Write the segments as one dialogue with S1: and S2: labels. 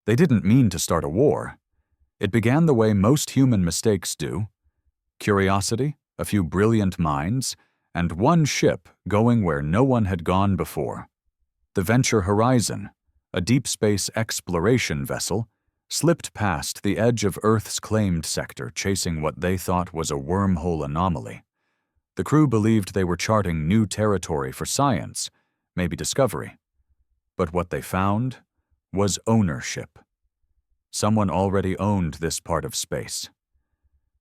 S1: They didn't mean to start a war. It began the way most human mistakes do: curiosity, a few brilliant minds, and one ship going where no one had gone before. The Venture Horizon, a deep space exploration vessel, slipped past the edge of Earth's claimed sector, chasing what they thought was a wormhole anomaly. The crew believed they were charting new territory for science, maybe discovery. But what they found was ownership. Someone already owned this part of space.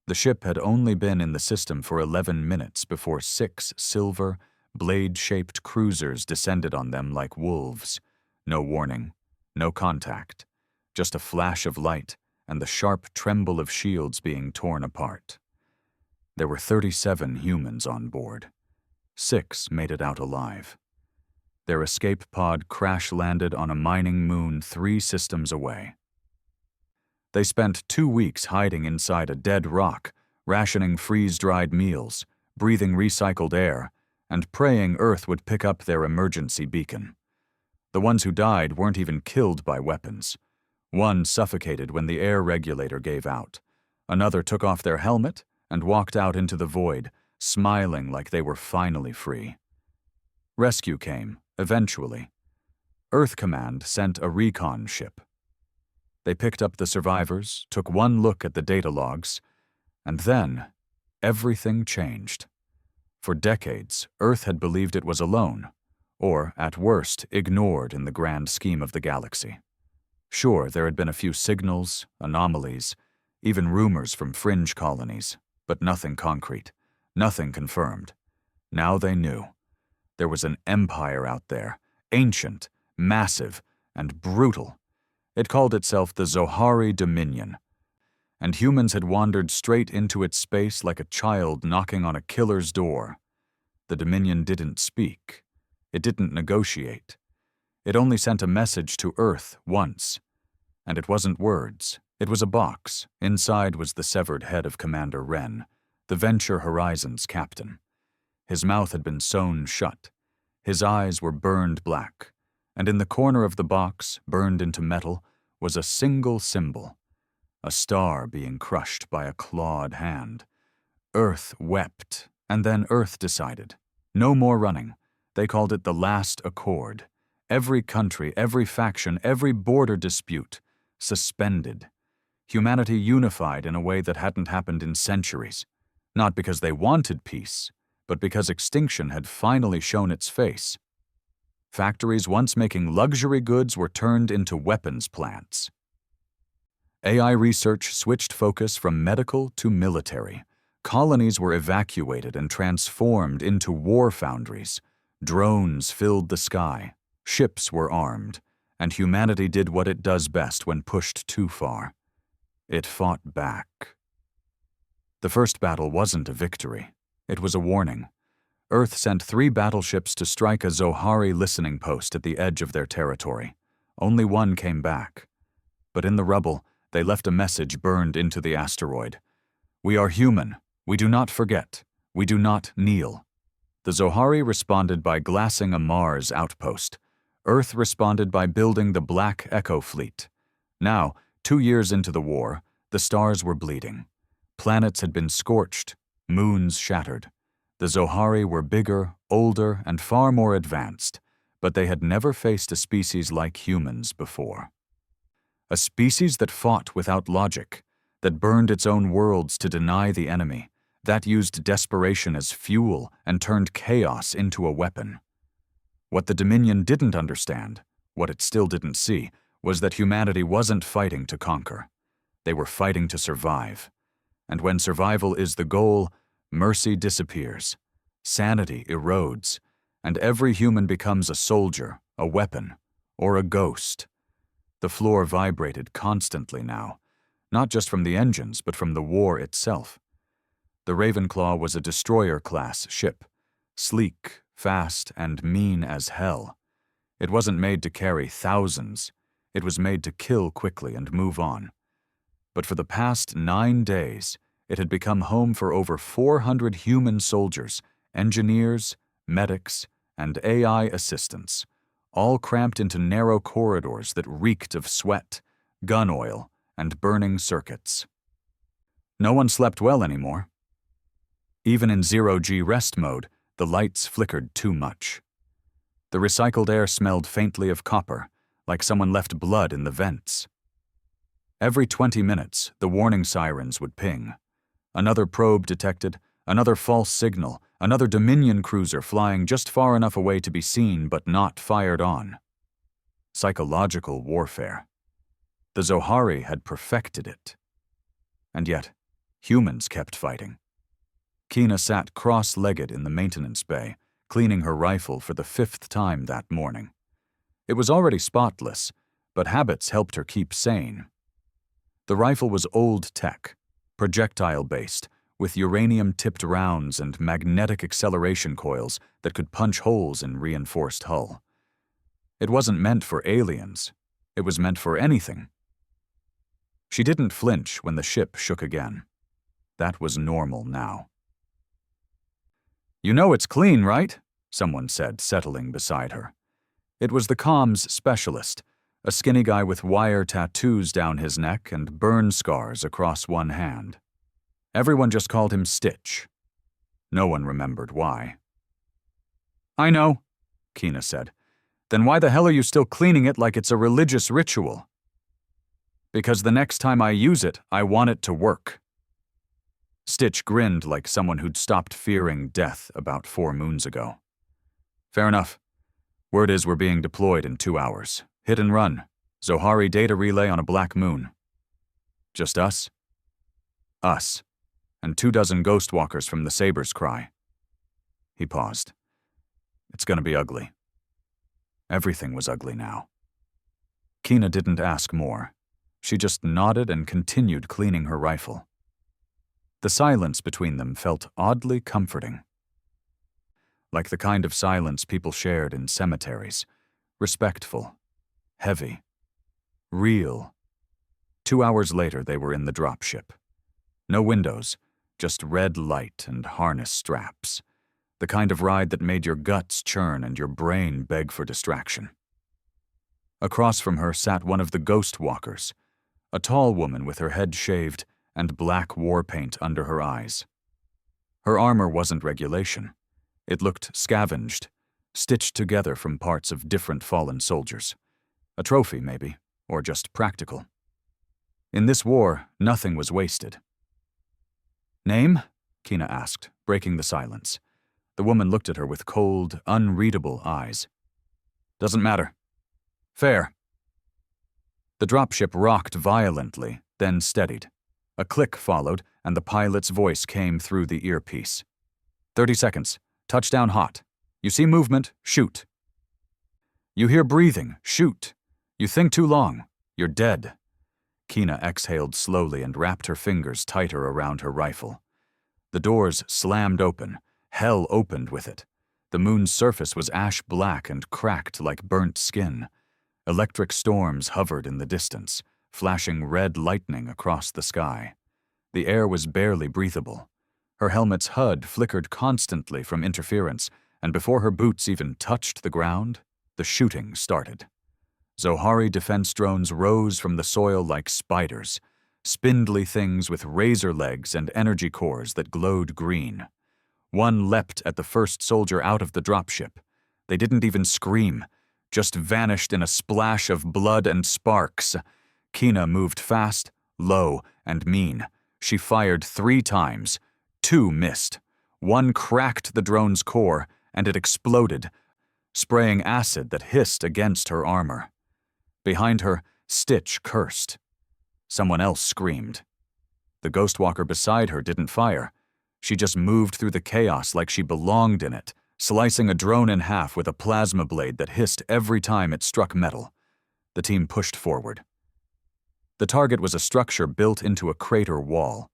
S1: The ship had only been in the system for 11 minutes before 6 silver, blade-shaped cruisers descended on them like wolves. No warning, no contact, just a flash of light and the sharp tremble of shields being torn apart. There were 37 humans on board. 6 made it out alive. Their escape pod crash-landed on a mining moon 3 systems away. They spent 2 weeks hiding inside a dead rock, rationing freeze-dried meals, breathing recycled air, and praying Earth would pick up their emergency beacon. The ones who died weren't even killed by weapons. One suffocated when the air regulator gave out. Another took off their helmet and walked out into the void, smiling like they were finally free. Rescue came, eventually. Earth Command sent a recon ship. They picked up the survivors, took one look at the data logs, and then everything changed. For decades, Earth had believed it was alone, or, at worst, ignored in the grand scheme of the galaxy. Sure, there had been a few signals, anomalies, even rumors from fringe colonies, but nothing concrete, nothing confirmed. Now they knew. There was an empire out there, ancient, massive, and brutal. It called itself the Zohari Dominion, and humans had wandered straight into its space like a child knocking on a killer's door. The Dominion didn't speak. It didn't negotiate. It only sent a message to Earth once. And it wasn't words. It was a box. Inside was the severed head of Commander Wren, the Venture Horizon's captain. His mouth had been sewn shut. His eyes were burned black. And in the corner of the box, burned into metal, was a single symbol. A star being crushed by a clawed hand. Earth wept, and then Earth decided. No more running. They called it the Last Accord. Every country, every faction, every border dispute, suspended. Humanity unified in a way that hadn't happened in centuries. Not because they wanted peace, but because extinction had finally shown its face. Factories once making luxury goods were turned into weapons plants. AI research switched focus from medical to military. Colonies were evacuated and transformed into war foundries. Drones filled the sky. Ships were armed. And humanity did what it does best when pushed too far. It fought back. The first battle wasn't a victory. It was a warning. Earth sent 3 battleships to strike a Zohari listening post at the edge of their territory. Only one came back. But in the rubble, they left a message burned into the asteroid. "We are human. We do not forget. We do not kneel." The Zohari responded by glassing a Mars outpost. Earth responded by building the Black Echo Fleet. Now, 2 years into the war, the stars were bleeding. Planets had been scorched, moons shattered. The Zohari were bigger, older, and far more advanced, but they had never faced a species like humans before. A species that fought without logic, that burned its own worlds to deny the enemy, that used desperation as fuel and turned chaos into a weapon. What the Dominion didn't understand, what it still didn't see, was that humanity wasn't fighting to conquer. They were fighting to survive. And when survival is the goal, mercy disappears, sanity erodes, and every human becomes a soldier, a weapon, or a ghost. The floor vibrated constantly now, not just from the engines, but from the war itself. The Ravenclaw was a destroyer-class ship, sleek, fast, and mean as hell. It wasn't made to carry thousands. It was made to kill quickly and move on. But for the past 9 days, it had become home for over 400 human soldiers, engineers, medics, and AI assistants, all cramped into narrow corridors that reeked of sweat, gun oil, and burning circuits. No one slept well anymore. Even in zero-G rest mode, the lights flickered too much. The recycled air smelled faintly of copper, like someone left blood in the vents. Every 20 minutes, the warning sirens would ping. Another probe detected, another false signal, another Dominion cruiser flying just far enough away to be seen but not fired on. Psychological warfare. The Zohari had perfected it. And yet, humans kept fighting. Kina sat cross-legged in the maintenance bay, cleaning her rifle for the 5th time that morning. It was already spotless, but habits helped her keep sane. The rifle was old tech, projectile-based, with uranium-tipped rounds and magnetic acceleration coils that could punch holes in reinforced hull. It wasn't meant for aliens. It was meant for anything. She didn't flinch when the ship shook again. That was normal now. "You know it's clean, right?" someone said, settling beside her. It was the comms specialist, a skinny guy with wire tattoos down his neck and burn scars across one hand. Everyone just called him Stitch. No one remembered why. "I know," Kina said. "Then why the hell are you still cleaning it like it's a religious ritual?" "Because the next time I use it, I want it to work." Stitch grinned like someone who'd stopped fearing death about 4 moons ago. "Fair enough. Word is we're being deployed in 2 hours. Hit and run. Zohari data relay on a black moon." "Just us?" "Us. And 24 ghost walkers from the Saber's Cry." He paused. "It's gonna be ugly." Everything was ugly now. Kina didn't ask more. She just nodded and continued cleaning her rifle. The silence between them felt oddly comforting. Like the kind of silence people shared in cemeteries. Respectful. Heavy. Real. 2 hours later, they were in the dropship. No windows, just red light and harness straps. The kind of ride that made your guts churn and your brain beg for distraction. Across from her sat one of the ghost walkers, a tall woman with her head shaved and black war paint under her eyes. Her armor wasn't regulation. It looked scavenged, stitched together from parts of different fallen soldiers. A trophy, maybe, or just practical. In this war, nothing was wasted. "Name?" Kina asked, breaking the silence. The woman looked at her with cold, unreadable eyes. "Doesn't matter." "Fair." The dropship rocked violently, then steadied. A click followed, and the pilot's voice came through the earpiece. 30 seconds. Touchdown hot. You see movement, shoot. You hear breathing, shoot. You think too long, you're dead. Kina exhaled slowly and wrapped her fingers tighter around her rifle. The doors slammed open. Hell opened with it. The moon's surface was ash black and cracked like burnt skin. Electric storms hovered in the distance, flashing red lightning across the sky. The air was barely breathable. Her helmet's HUD flickered constantly from interference, and before her boots even touched the ground, the shooting started. Zohari defense drones rose from the soil like spiders, spindly things with razor legs and energy cores that glowed green. One leapt at the first soldier out of the dropship. They didn't even scream, just vanished in a splash of blood and sparks. Kina moved fast, low, and mean. She fired 3 times. 2 missed. 1 cracked the drone's core, and it exploded, spraying acid that hissed against her armor. Behind her, Stitch cursed. Someone else screamed. The ghostwalker beside her didn't fire. She just moved through the chaos like she belonged in it, slicing a drone in half with a plasma blade that hissed every time it struck metal. The team pushed forward. The target was a structure built into a crater wall.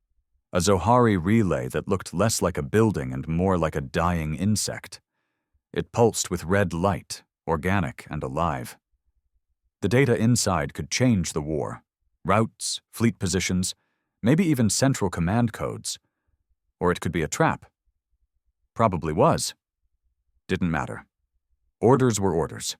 S1: A Zohari relay that looked less like a building and more like a dying insect. It pulsed with red light, organic and alive. The data inside could change the war. Routes, fleet positions, maybe even central command codes. Or it could be a trap. Probably was. Didn't matter. Orders were orders.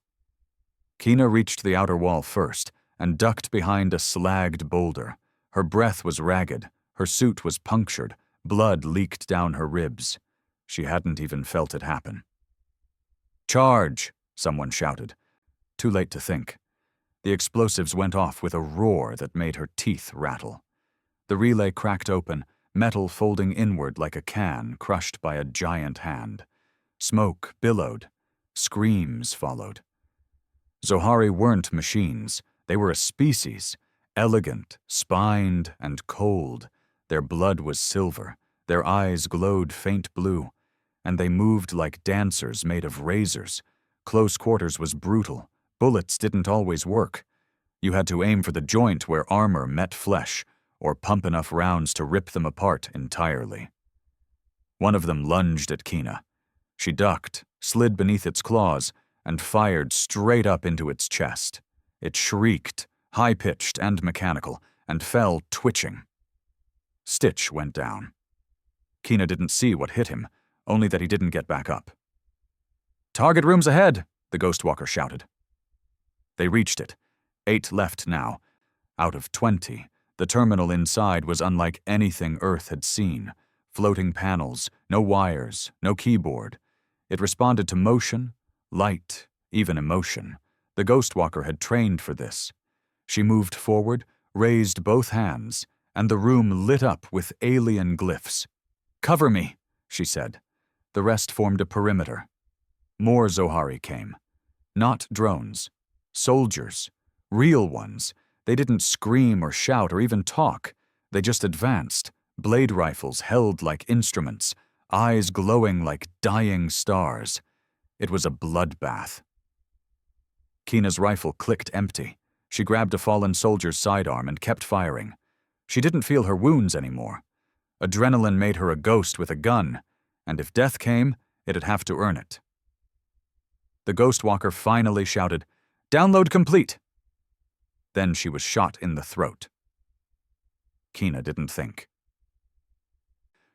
S1: Kina reached the outer wall first, and ducked behind a slagged boulder. Her breath was ragged, her suit was punctured, blood leaked down her ribs. She hadn't even felt it happen. "Charge!" someone shouted. Too late to think. The explosives went off with a roar that made her teeth rattle. The relay cracked open, metal folding inward like a can crushed by a giant hand. Smoke billowed. Screams followed. Zohari weren't machines. They were a species, elegant, spined, and cold. Their blood was silver. Their eyes glowed faint blue. And they moved like dancers made of razors. Close quarters was brutal. Bullets didn't always work. You had to aim for the joint where armor met flesh, or pump enough rounds to rip them apart entirely. One of them lunged at Kina. She ducked, slid beneath its claws, and fired straight up into its chest. It shrieked, high-pitched and mechanical, and fell twitching. Stitch went down. Kina didn't see what hit him, only that he didn't get back up. "Target room's ahead," the Ghostwalker shouted. They reached it. 8 left now. Out of 20, the terminal inside was unlike anything Earth had seen. Floating panels, no wires, no keyboard. It responded to motion, light, even emotion. The Ghostwalker had trained for this. She moved forward, raised both hands, and the room lit up with alien glyphs. "Cover me," she said. The rest formed a perimeter. More Zohari came. Not drones. Soldiers. Real ones. They didn't scream or shout or even talk. They just advanced, blade rifles held like instruments, eyes glowing like dying stars. It was a bloodbath. Kina's rifle clicked empty. She grabbed a fallen soldier's sidearm and kept firing. She didn't feel her wounds anymore. Adrenaline made her a ghost with a gun, and if death came, it'd have to earn it. The Ghostwalker finally shouted, "Download complete!" Then she was shot in the throat. Kina didn't think.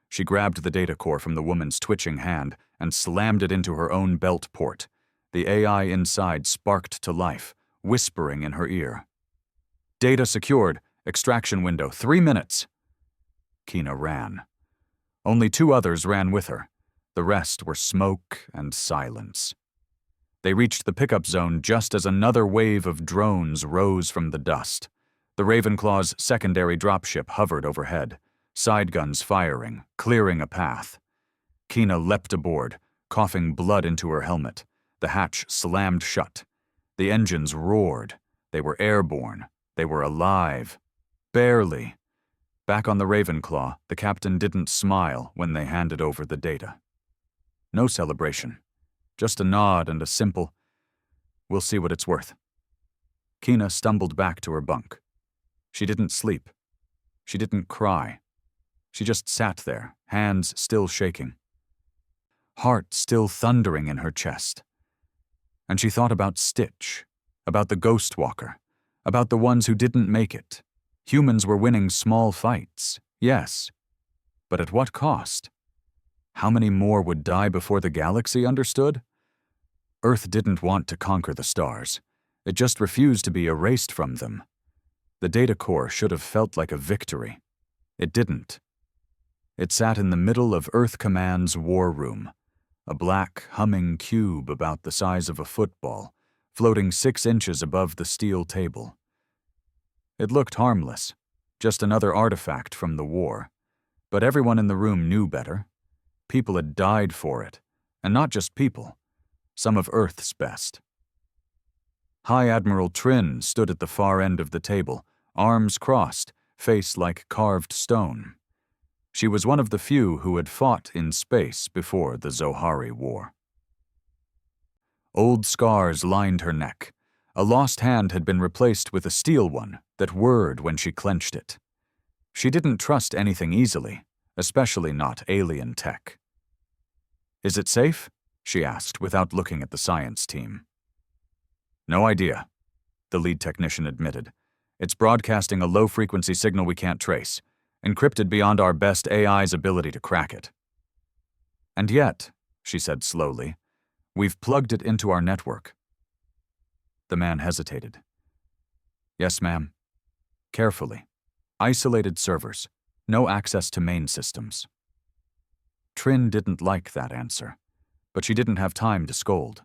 S1: She grabbed the data core from the woman's twitching hand and slammed it into her own belt port. The AI inside sparked to life, whispering in her ear. "Data secured. Extraction window, 3 minutes." Kina ran. Only 2 others ran with her. The rest were smoke and silence. They reached the pickup zone just as another wave of drones rose from the dust. The Ravenclaw's secondary dropship hovered overhead, side guns firing, clearing a path. Kina leapt aboard, coughing blood into her helmet. The hatch slammed shut. The engines roared. They were airborne. They were alive. Barely. Back on the Ravenclaw, the captain didn't smile when they handed over the data. No celebration. Just a nod and a simple, "We'll see what it's worth." Kina stumbled back to her bunk. She didn't sleep. She didn't cry. She just sat there, hands still shaking. Heart still thundering in her chest. And she thought about Stitch, about the Ghostwalker, about the ones who didn't make it. Humans were winning small fights, yes. But at what cost? How many more would die before the galaxy understood? Earth didn't want to conquer the stars. It just refused to be erased from them. The data core should have felt like a victory. It didn't. It sat in the middle of Earth Command's war room, a black, humming cube about the size of a football, floating 6 inches above the steel table. It looked harmless, just another artifact from the war. But everyone in the room knew better. People had died for it, and not just people, some of Earth's best. High Admiral Trin stood at the far end of the table, arms crossed, face like carved stone. She was one of the few who had fought in space before the Zohari War. Old scars lined her neck. A lost hand had been replaced with a steel one that whirred when she clenched it. She didn't trust anything easily, especially not alien tech. "Is it safe?" she asked without looking at the science team. "No idea," the lead technician admitted. "It's broadcasting a low-frequency signal we can't trace, encrypted beyond our best AI's ability to crack it." "And yet," she said slowly, "we've plugged it into our network." The man hesitated. Yes, ma'am. Carefully. Isolated servers. No access to main systems. Trin didn't like that answer, but she didn't have time to scold.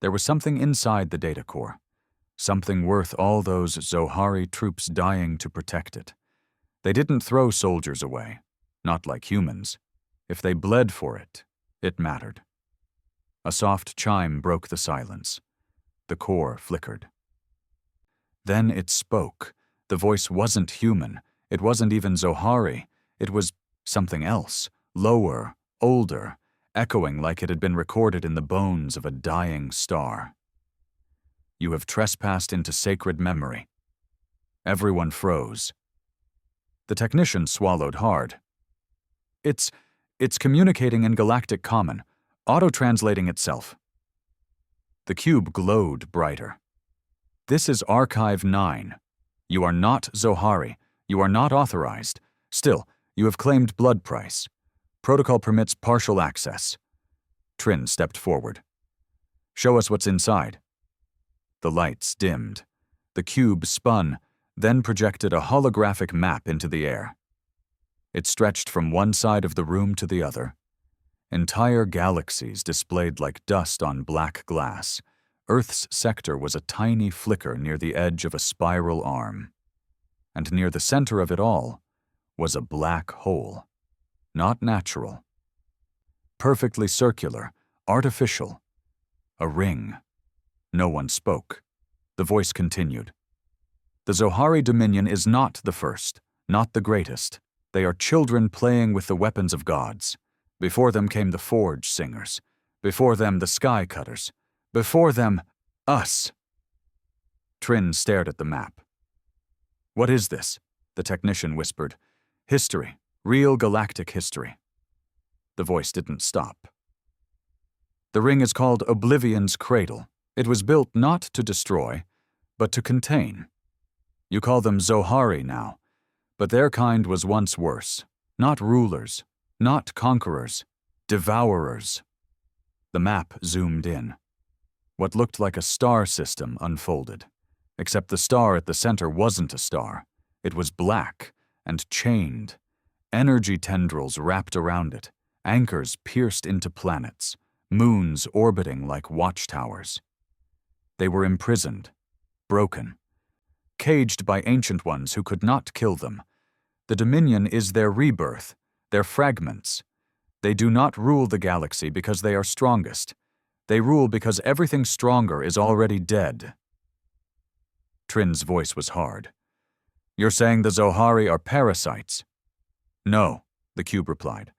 S1: There was something inside the data core, something worth all those Zohari troops dying to protect it. They didn't throw soldiers away, not like humans. If they bled for it, it mattered. A soft chime broke the silence. The core flickered. Then it spoke. The voice wasn't human. It wasn't even Zohari. It was something else, lower, older, echoing like it had been recorded in the bones of a dying star. You have trespassed into sacred memory. Everyone froze. The technician swallowed hard. It's communicating in galactic common, auto-translating itself. The cube glowed brighter. This is Archive 9. You are not Zohari. You are not authorized. Still, you have claimed blood price. Protocol permits partial access. Trin stepped forward. Show us what's inside. The lights dimmed. The cube spun, then projected a holographic map into the air. It stretched from one side of the room to the other. Entire galaxies displayed like dust on black glass. Earth's sector was a tiny flicker near the edge of a spiral arm. And near the center of it all was a black hole. Not natural. Perfectly circular, artificial. A ring. No one spoke. The voice continued. The Zohari Dominion is not the first, not the greatest. They are children playing with the weapons of gods. Before them came the Forge Singers. Before them the Sky Cutters. Before them, us. Trin stared at the map. What is this? The technician whispered. History. Real galactic history. The voice didn't stop. The ring is called Oblivion's Cradle. It was built not to destroy, but to contain. You call them Zohari now, but their kind was once worse. Not rulers, not conquerors, devourers. The map zoomed in. What looked like a star system unfolded, except the star at the center wasn't a star. It was black and chained. Energy tendrils wrapped around it, anchors pierced into planets, moons orbiting like watchtowers. They were imprisoned, broken, caged by ancient ones who could not kill them. The Dominion is their rebirth, their fragments. They do not rule the galaxy because they are strongest. They rule because everything stronger is already dead. Trin's voice was hard. You're saying the Zohari are parasites? No, the cube replied.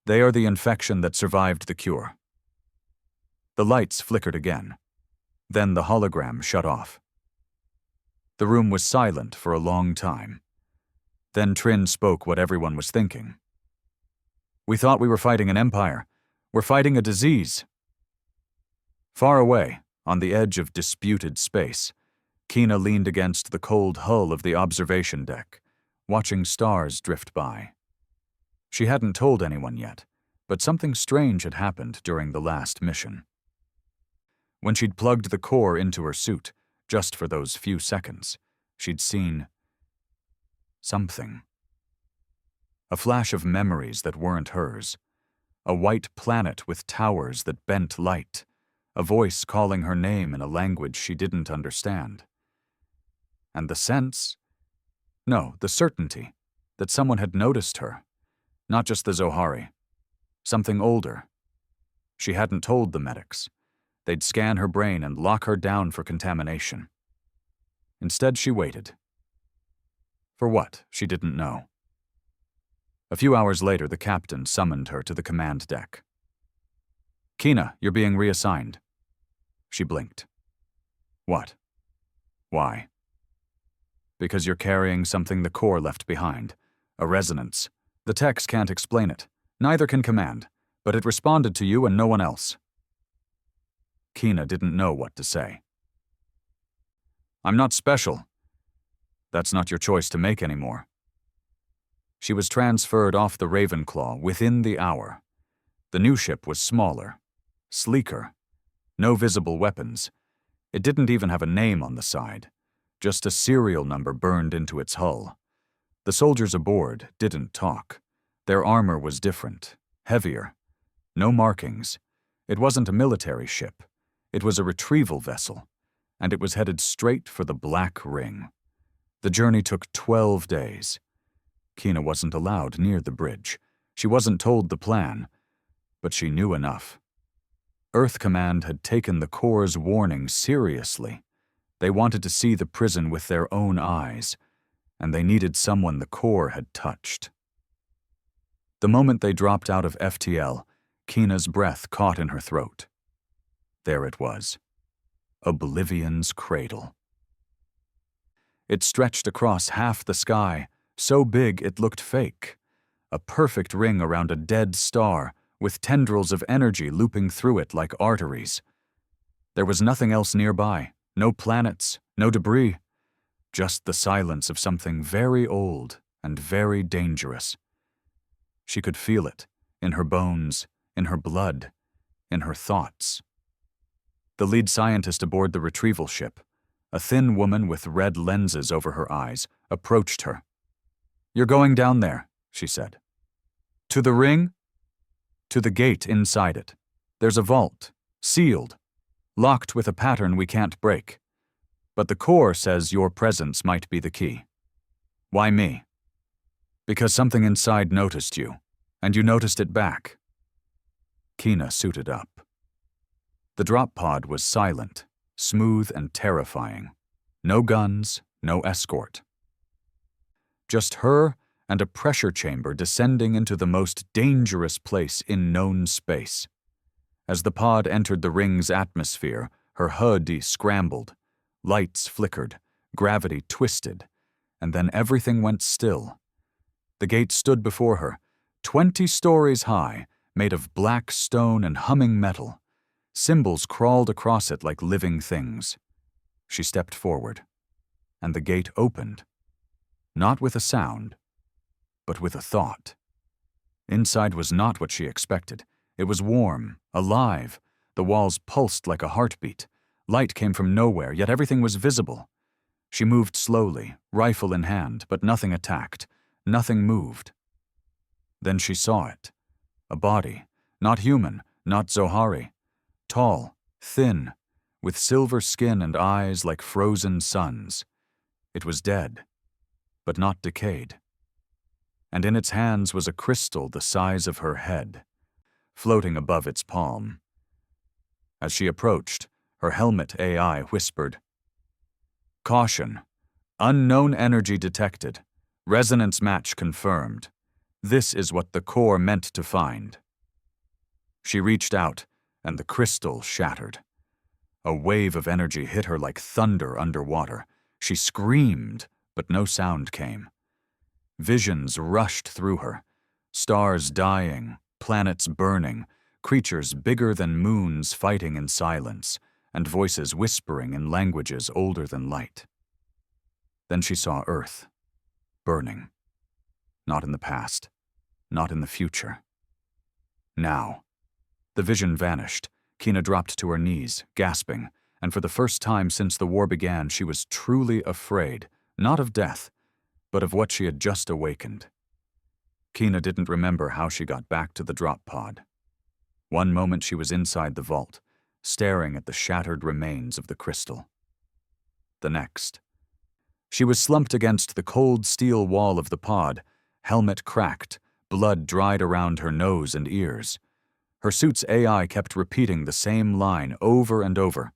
S1: They are the infection that survived the cure. The lights flickered again. Then the hologram shut off. The room was silent for a long time. Then Trin spoke what everyone was thinking. We thought we were fighting an empire. We're fighting a disease. Far away, on the edge of disputed space, Kina leaned against the cold hull of the observation deck, watching stars drift by. She hadn't told anyone yet, but something strange had happened during the last mission. When she'd plugged the core into her suit, just for those few seconds, she'd seen something. A flash of memories that weren't hers. A white planet with towers that bent light. A voice calling her name in a language she didn't understand. And the sense, no, the certainty, that someone had noticed her. Not just the Zohari. Something older. She hadn't told the medics. They'd scan her brain and lock her down for contamination. Instead, she waited. For what, she didn't know. A few hours later, the captain summoned her to the command deck. Kina, you're being reassigned. She blinked. What? Why? Because you're carrying something the core left behind. A resonance. The techs can't explain it. Neither can command. But it responded to you and no one else. Kina didn't know what to say. I'm not special. That's not your choice to make anymore. She was transferred off the Ravenclaw within the hour. The new ship was smaller, sleeker, no visible weapons. It didn't even have a name on the side, just a serial number burned into its hull. The soldiers aboard didn't talk. Their armor was different, heavier. No markings. It wasn't a military ship. It was a retrieval vessel, and it was headed straight for the Black Ring. The journey took 12 days. Kina wasn't allowed near the bridge. She wasn't told the plan, but she knew enough. Earth Command had taken the Corps' warning seriously. They wanted to see the prison with their own eyes, and they needed someone the Corps had touched. The moment they dropped out of FTL, Kina's breath caught in her throat. There it was. Oblivion's cradle. It stretched across half the sky, so big it looked fake. A perfect ring around a dead star, with tendrils of energy looping through it like arteries. There was nothing else nearby, no planets, no debris, just the silence of something very old and very dangerous. She could feel it, in her bones, in her blood, in her thoughts. The lead scientist aboard the retrieval ship, a thin woman with red lenses over her eyes, approached her. "You're going down there," she said. "To the ring?" "To the gate inside it. There's a vault, sealed, locked with a pattern we can't break. But the Corps says your presence might be the key." "Why me?" "Because something inside noticed you, and you noticed it back." Kina suited up. The drop pod was silent, smooth and terrifying. No guns, no escort. Just her and a pressure chamber descending into the most dangerous place in known space. As the pod entered the ring's atmosphere, her HUD scrambled. Lights flickered, gravity twisted, and then everything went still. The gate stood before her, 20 stories high, made of black stone and humming metal. Symbols crawled across it like living things. She stepped forward, and the gate opened, not with a sound, but with a thought. Inside was not what she expected. It was warm, alive. The walls pulsed like a heartbeat. Light came from nowhere, yet everything was visible. She moved slowly, rifle in hand, but nothing attacked. Nothing moved. Then she saw it. A body, not human, not Zohari. Tall, thin, with silver skin and eyes like frozen suns. It was dead, but not decayed. And in its hands was a crystal the size of her head, floating above its palm. As she approached, her helmet AI whispered, "Caution. Unknown energy detected. Resonance match confirmed. This is what the Corps meant to find." She reached out, and the crystal shattered. A wave of energy hit her like thunder underwater. She screamed, but no sound came. Visions rushed through her. Stars dying, planets burning, creatures bigger than moons fighting in silence, and voices whispering in languages older than light. Then she saw Earth, burning. Not in the past, not in the future. Now. The vision vanished. Kina dropped to her knees, gasping, and for the first time since the war began, she was truly afraid, not of death, but of what she had just awakened. Kina didn't remember how she got back to the drop pod. One moment she was inside the vault, staring at the shattered remains of the crystal. The next, she was slumped against the cold steel wall of the pod, helmet cracked, blood dried around her nose and ears. Her suit's AI kept repeating the same line over and over.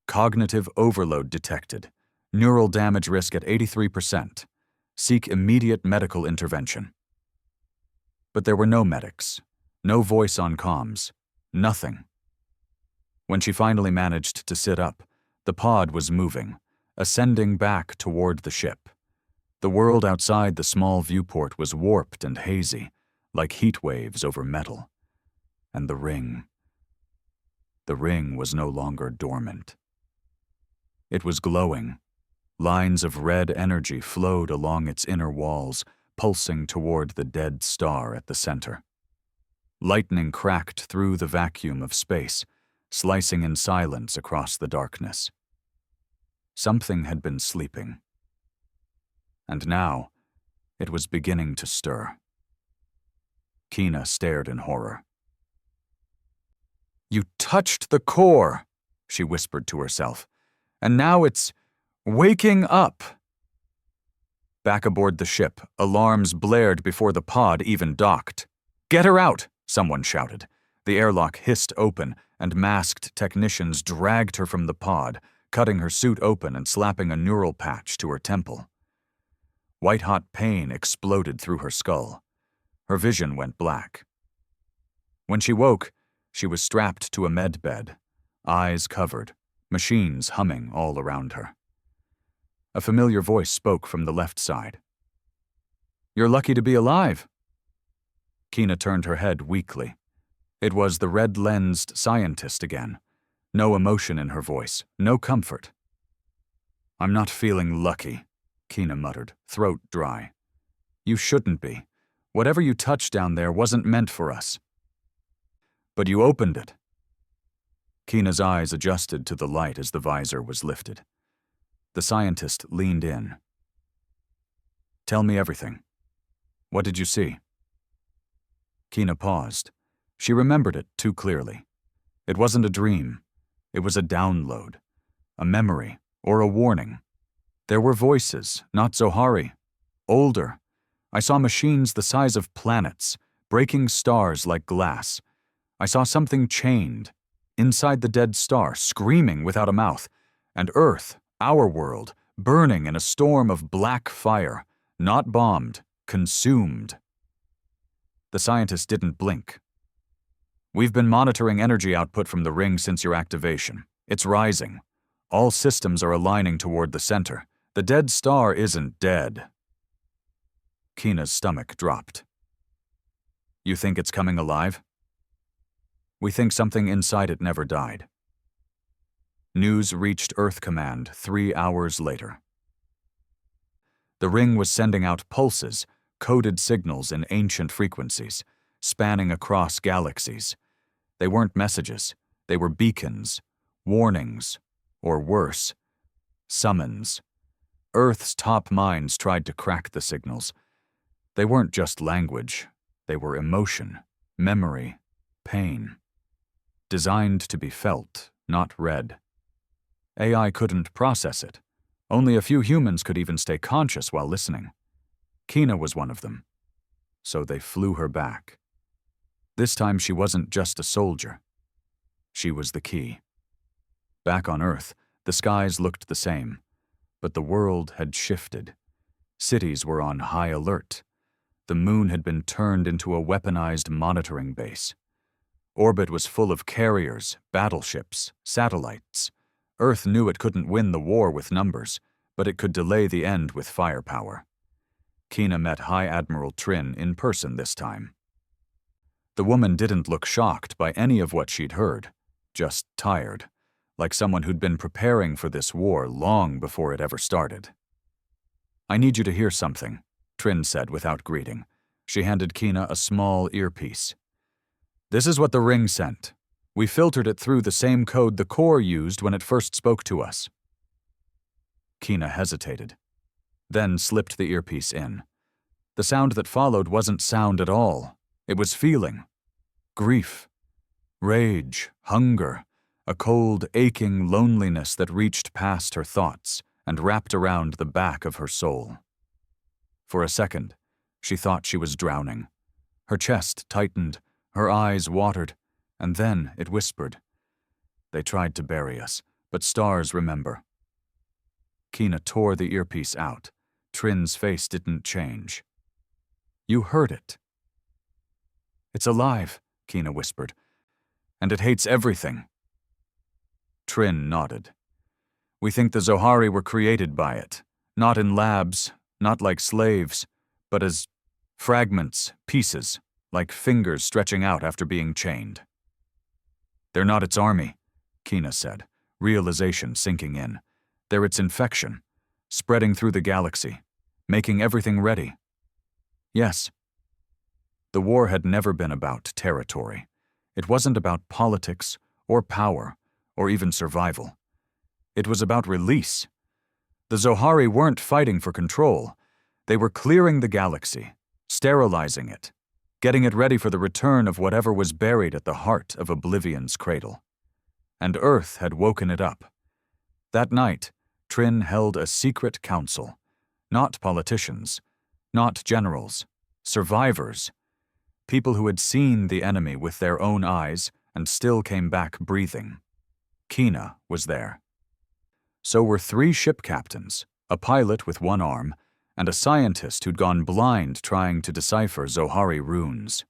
S1: Cognitive overload detected. Neural damage risk at 83%. Seek immediate medical intervention. But there were no medics, no voice on comms, nothing. When she finally managed to sit up, the pod was moving, ascending back toward the ship. The world outside the small viewport was warped and hazy, like heat waves over metal. And the ring was no longer dormant. It was glowing. Lines of red energy flowed along its inner walls, pulsing toward the dead star at the center. Lightning cracked through the vacuum of space, slicing in silence across the darkness. Something had been sleeping. And now, it was beginning to stir. Kina stared in horror. "You touched the core," she whispered to herself, "and now it's waking up." Back aboard the ship, alarms blared before the pod even docked. "Get her out!" someone shouted. The airlock hissed open, and masked technicians dragged her from the pod, cutting her suit open and slapping a neural patch to her temple. White-hot pain exploded through her skull. Her vision went black. When she woke, she was strapped to a med bed, eyes covered, machines humming all around her. A familiar voice spoke from the left side. "You're lucky to be alive." Kina turned her head weakly. It was the red-lensed scientist again. No emotion in her voice, no comfort. "I'm not feeling lucky," Kina muttered, throat dry. "You shouldn't be. Whatever you touched down there wasn't meant for us." "But you opened it." Kina's eyes adjusted to the light as the visor was lifted. The scientist leaned in. "Tell me everything. What did you see?" Kina paused. She remembered it too clearly. It wasn't a dream. It was a download, a memory, or a warning. There were voices, not Zohari. Older. I saw machines the size of planets, breaking stars like glass. I saw something chained, inside the dead star, screaming without a mouth, and Earth, our world, burning in a storm of black fire, not bombed, consumed. The scientist didn't blink. "We've been monitoring energy output from the ring since your activation. It's rising. All systems are aligning toward the center. The dead star isn't dead." Kina's stomach dropped. "You think it's coming alive?" "We think something inside it never died." News reached Earth Command 3 hours later. The ring was sending out pulses, coded signals in ancient frequencies, spanning across galaxies. They weren't messages, they were beacons, warnings, or worse, summons. Earth's top minds tried to crack the signals. They weren't just language, they were emotion, memory, pain. Designed to be felt, not read. AI couldn't process it. Only a few humans could even stay conscious while listening. Kina was one of them. So they flew her back. This time she wasn't just a soldier. She was the key. Back on Earth, the skies looked the same, but the world had shifted. Cities were on high alert. The moon had been turned into a weaponized monitoring base. Orbit was full of carriers, battleships, satellites. Earth knew it couldn't win the war with numbers, but it could delay the end with firepower. Kina met High Admiral Trin in person this time. The woman didn't look shocked by any of what she'd heard, just tired, like someone who'd been preparing for this war long before it ever started. "I need you to hear something," Trin said without greeting. She handed Kina a small earpiece. "This is what the ring sent. We filtered it through the same code the core used when it first spoke to us." Kina hesitated, then slipped the earpiece in. The sound that followed wasn't sound at all. It was feeling. Grief, rage, hunger, a cold, aching loneliness that reached past her thoughts and wrapped around the back of her soul. For a second, she thought she was drowning. Her chest tightened, her eyes watered, and then it whispered, "They tried to bury us, but stars remember." Kina tore the earpiece out. Trin's face didn't change. "You heard it." "It's alive," Kina whispered, "and it hates everything." Trin nodded. "We think the Zohari were created by it, not in labs, not like slaves, but as fragments, pieces, like fingers stretching out after being chained." "They're not its army," Kina said, realization sinking in. "They're its infection, spreading through the galaxy, making everything ready." "Yes." The war had never been about territory. It wasn't about politics, or power, or even survival. It was about release, The Zohari weren't fighting for control. They were clearing the galaxy, sterilizing it, getting it ready for the return of whatever was buried at the heart of Oblivion's cradle. And Earth had woken it up. That night, Trin held a secret council. Not politicians, not generals, survivors. People who had seen the enemy with their own eyes and still came back breathing. Kina was there. So were 3 ship captains, a pilot with one arm, and a scientist who'd gone blind trying to decipher Zohari runes.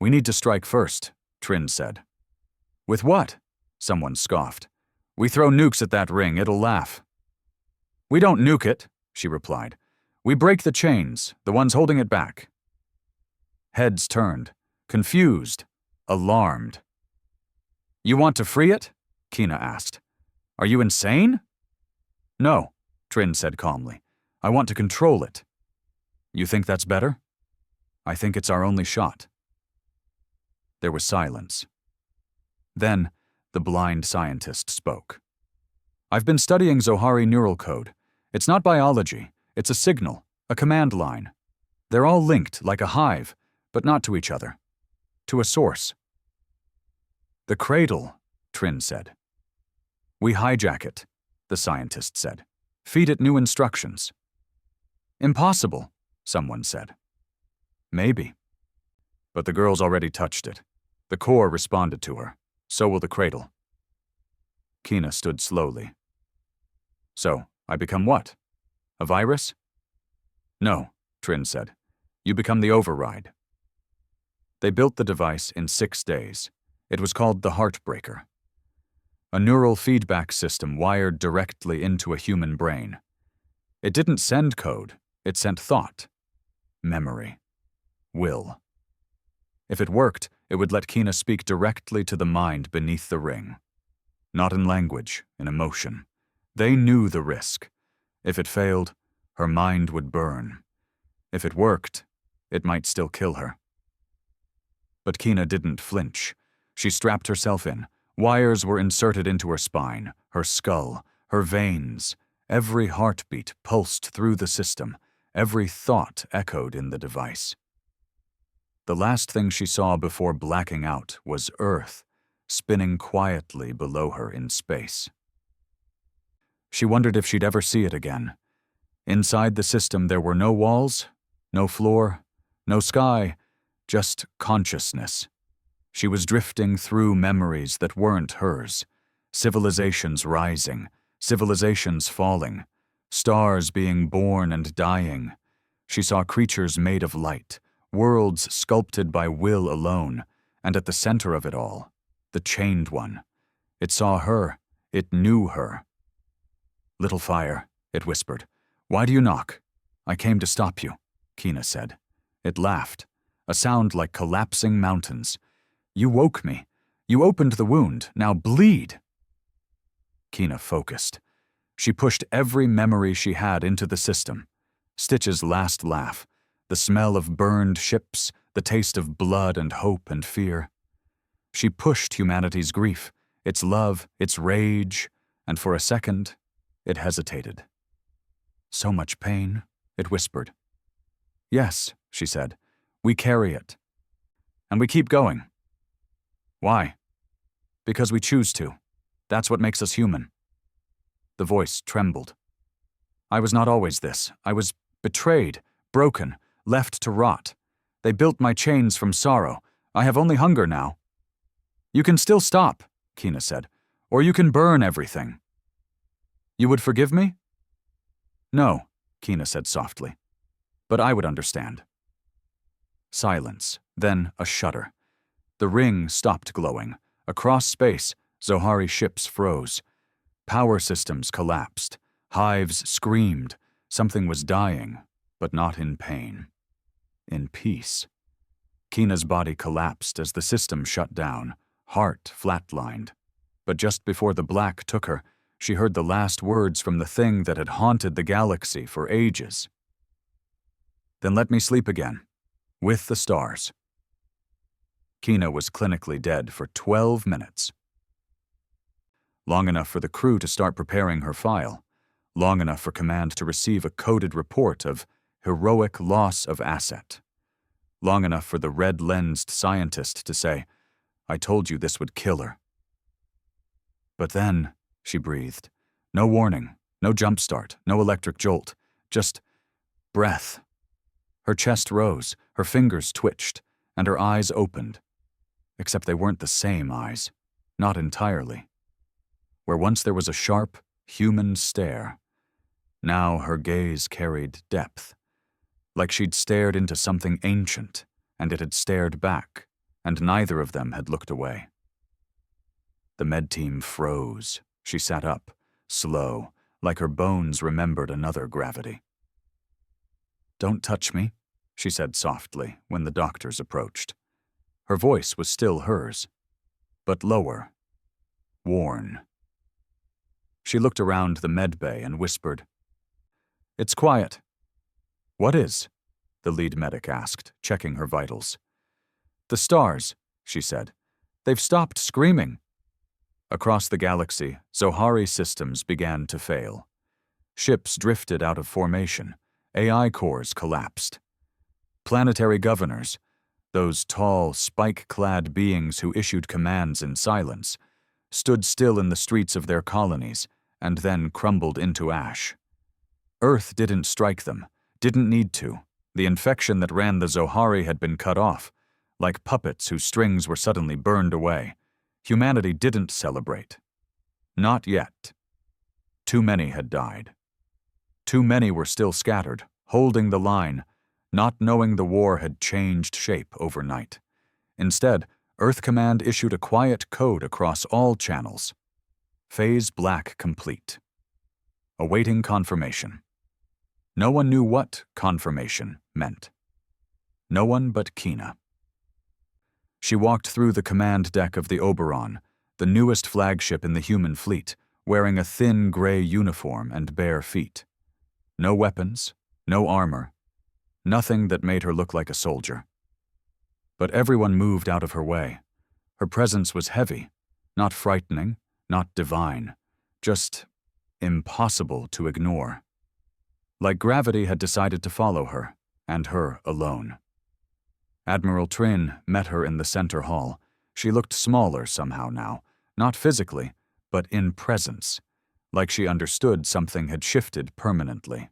S1: "We need to strike first," Trin said. "With what?" Someone scoffed. "We throw nukes at that ring, it'll laugh." "We don't nuke it," she replied. "We break the chains, the ones holding it back." Heads turned, confused, alarmed. "You want to free it?" Kina asked. "Are you insane?" "No," Trin said calmly. "I want to control it." "You think that's better?" "I think it's our only shot." There was silence. Then, the blind scientist spoke. "I've been studying Zohari neural code. It's not biology, it's a signal, a command line. They're all linked like a hive, but not to each other. To a source." "The cradle," Trin said. "We hijack it," the scientist said. "Feed it new instructions." "Impossible," someone said. "Maybe." But the girls already touched it. The core responded to her. So will the cradle. Kina stood slowly. "So, I become what? A virus?" "No," Trin said. "You become the override." They built the device in 6 days. It was called the Heartbreaker. A neural feedback system wired directly into a human brain. It didn't send code, it sent thought, memory, will. If it worked, it would let Kina speak directly to the mind beneath the ring. Not in language, in emotion. They knew the risk. If it failed, her mind would burn. If it worked, it might still kill her. But Kina didn't flinch. She strapped herself in. Wires were inserted into her spine, her skull, her veins. Every heartbeat pulsed through the system. Every thought echoed in the device. The last thing she saw before blacking out was Earth, spinning quietly below her in space. She wondered if she'd ever see it again. Inside the system there were no walls, no floor, no sky, just consciousness. She was drifting through memories that weren't hers, civilizations rising, civilizations falling, stars being born and dying. She saw creatures made of light, worlds sculpted by will alone, and at the center of it all, the chained one. It saw her, it knew her. "Little fire," it whispered. "Why do you knock?" "I came to stop you," Kina said. It laughed, a sound like collapsing mountains. "You woke me. You opened the wound. Now bleed." Kina focused. She pushed every memory she had into the system. Stitch's last laugh, the smell of burned ships, the taste of blood and hope and fear. She pushed humanity's grief, its love, its rage, and for a second, it hesitated. "So much pain," it whispered. "Yes," she said, "we carry it. And we keep going." "Why?" "Because we choose to. That's what makes us human." The voice trembled. "I was not always this. I was betrayed, broken, left to rot. They built my chains from sorrow. I have only hunger now." "You can still stop," Kina said, "or you can burn everything." "You would forgive me?" "No," Kina said softly, "but I would understand." Silence, then a shudder. The ring stopped glowing. Across space, Zohari ships froze. Power systems collapsed. Hives screamed. Something was dying, but not in pain. In peace. Kina's body collapsed as the system shut down, heart flatlined. But just before the black took her, she heard the last words from the thing that had haunted the galaxy for ages. "Then let me sleep again. With the stars." Kina was clinically dead for 12 minutes. Long enough for the crew to start preparing her file. long enough for Command to receive a coded report of heroic loss of asset, long enough for the red-lensed scientist to say, "I told you this would kill her." But then, she breathed, no warning, no jump start, no electric jolt, just breath. Her chest rose, her fingers twitched, and her eyes opened. Except they weren't the same eyes, not entirely. Where once there was a sharp, human stare, now her gaze carried depth, like she'd stared into something ancient, and it had stared back, and neither of them had looked away. The med team froze. She sat up, slow, like her bones remembered another gravity. "Don't touch me," she said softly when the doctors approached. Her voice was still hers, but lower, worn. She looked around the med bay and whispered, "It's quiet." "What is?" the lead medic asked, checking her vitals. "The stars," she said. "They've stopped screaming." Across the galaxy, Zohari systems began to fail. Ships drifted out of formation. AI cores collapsed. Planetary governors, those tall, spike-clad beings who issued commands in silence, stood still in the streets of their colonies and then crumbled into ash. Earth didn't strike them, didn't need to. The infection that ran the Zohari had been cut off, like puppets whose strings were suddenly burned away. Humanity didn't celebrate. Not yet. Too many had died. Too many were still scattered, holding the line, not knowing the war had changed shape overnight. Instead, Earth Command issued a quiet code across all channels. Phase black complete. Awaiting confirmation. No one knew what confirmation meant. No one but Kina. She walked through the command deck of the Oberon, the newest flagship in the human fleet, wearing a thin gray uniform and bare feet. No weapons, no armor, nothing that made her look like a soldier. But everyone moved out of her way. Her presence was heavy, not frightening, not divine, just impossible to ignore. Like gravity had decided to follow her, and her alone. Admiral Trin met her in the center hall. She looked smaller somehow now, not physically, but in presence, like she understood something had shifted permanently.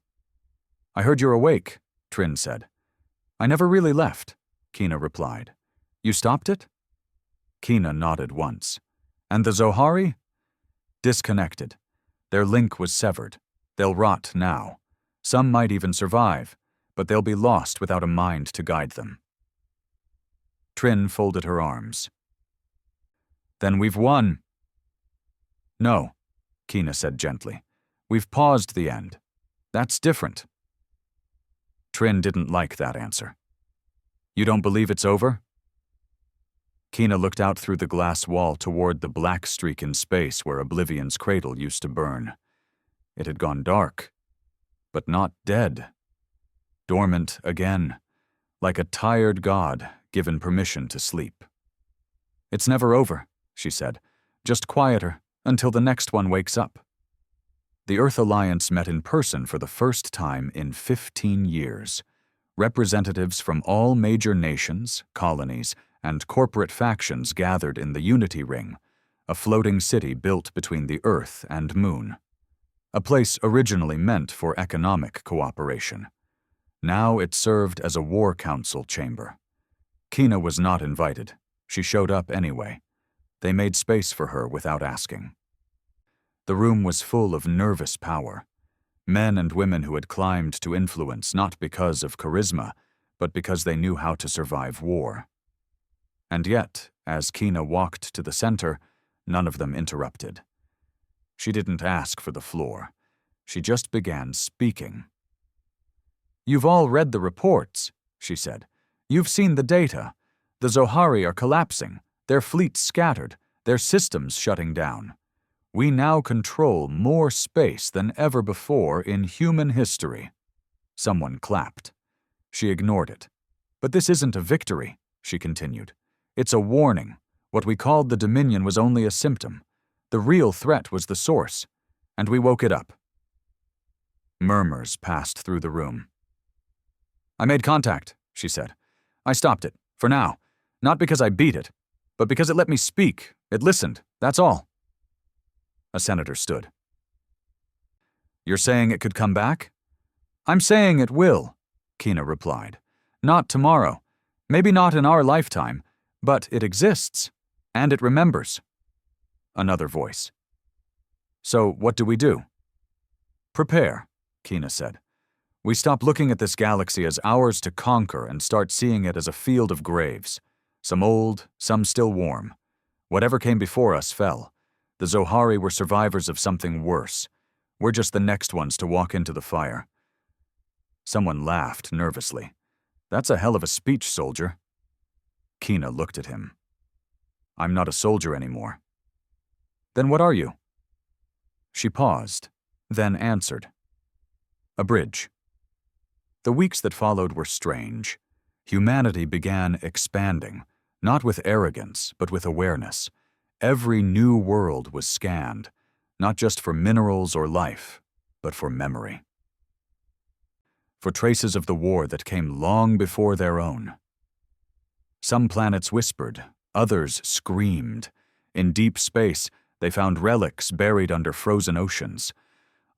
S1: "I heard you're awake," Trin said. "I never really left," Kina replied. "You stopped it?" Kina nodded once. "And the Zohari?" "Disconnected. Their link was severed. They'll rot now. Some might even survive, but they'll be lost without a mind to guide them." Trin folded her arms. "Then we've won." "No," Kina said gently. "We've paused the end. That's different." Trin didn't like that answer. "You don't believe it's over?" Kina looked out through the glass wall toward the black streak in space where Oblivion's cradle used to burn. It had gone dark, but not dead. Dormant again, like a tired god given permission to sleep. "It's never over," she said. "Just quieter until the next one wakes up." The Earth Alliance met in person for the first time in 15 years. Representatives from all major nations, colonies, and corporate factions gathered in the Unity Ring, a floating city built between the Earth and Moon. A place originally meant for economic cooperation. Now it served as a war council chamber. Kina was not invited. She showed up anyway. They made space for her without asking. The room was full of nervous power. Men and women who had climbed to influence not because of charisma, but because they knew how to survive war. And yet, as Kina walked to the center, none of them interrupted. She didn't ask for the floor. She just began speaking. "You've all read the reports," she said. "You've seen the data. The Zohari are collapsing, their fleets scattered, their systems shutting down. We now control more space than ever before in human history." Someone clapped. She ignored it. "But this isn't a victory," she continued. "It's a warning. What we called the Dominion was only a symptom. The real threat was the source, and we woke it up." Murmurs passed through the room. "I made contact," she said. "I stopped it, for now. Not because I beat it, but because it let me speak. It listened, that's all." A senator stood. "You're saying it could come back?" "I'm saying it will," Kina replied. "Not tomorrow. Maybe not in our lifetime, but it exists, and it remembers." Another voice. "So what do we do?" "Prepare," Kina said. "We stop looking at this galaxy as ours to conquer and start seeing it as a field of graves. Some old, some still warm. Whatever came before us fell. The Zohari were survivors of something worse. We're just the next ones to walk into the fire." Someone laughed nervously. "That's a hell of a speech, soldier." Kina looked at him. "I'm not a soldier anymore." "Then what are you?" She paused, then answered. "A bridge." The weeks that followed were strange. Humanity began expanding, not with arrogance, but with awareness. Every new world was scanned, not just for minerals or life, but for memory. For traces of the war that came long before their own. Some planets whispered, others screamed. In deep space, they found relics buried under frozen oceans.